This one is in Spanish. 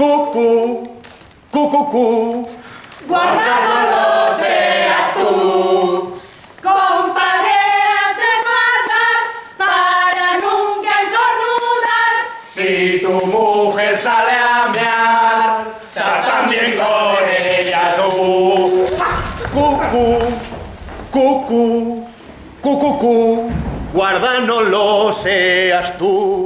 Cucú, cucucú. Guarda, no lo seas tú. Compadre, has de guardar para nunca estornudar. Si tu mujer sale a mear, sal también con ella tú. Cucú, cucú, cucucú. Guarda, no lo seas tú.